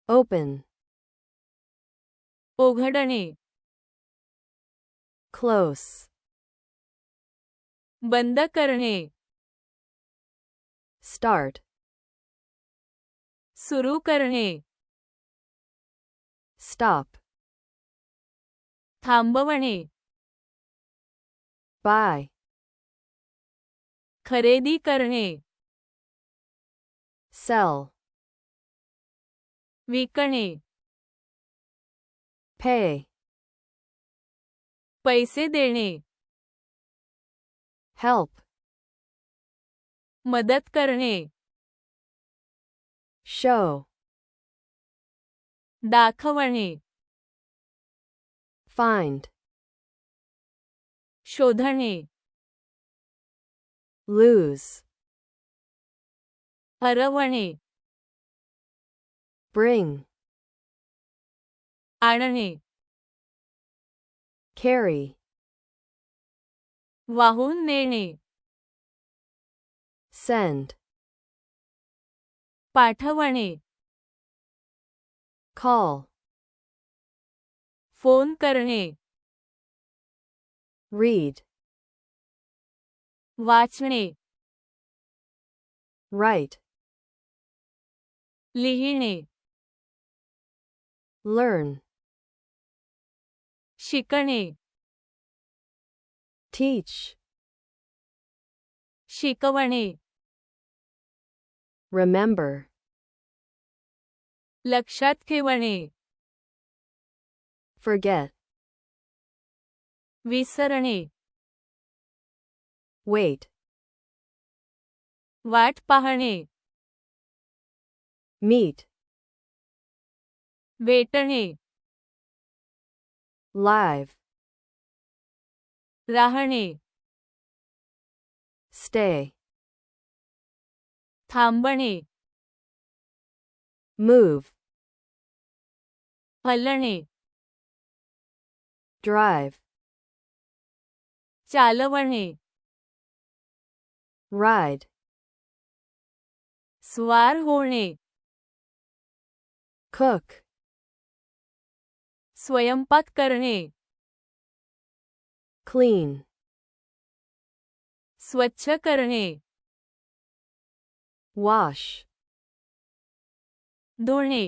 open, उघडणे, close, बंद करणे, start, सुरू करणे, stop, थांबवणे, buy, खरेदी करणे, sell, विकणे, pay, पैसे देणे, help, मदत करणे, show, दाखवणे, find, शोधणे, lose, हरवणे, bring, आणणे, carry, वाहून नेणे, send, पाठवणे, call, फोन करणे, read, वाचणे, write, लिहिणे, learn, शिकणे, teach, शिकवणे, remember, लक्षात ठेवणे, forget, विसरणे, wait, वाट पाहणे, meet, भेटणे, live, राहणे, stay, थांबणे, move, हलणे, drive, चालवणे, ride, स्वार होणे, cook, स्वयंपाक करणे, clean, स्वच्छ करणे, wash, धुणे,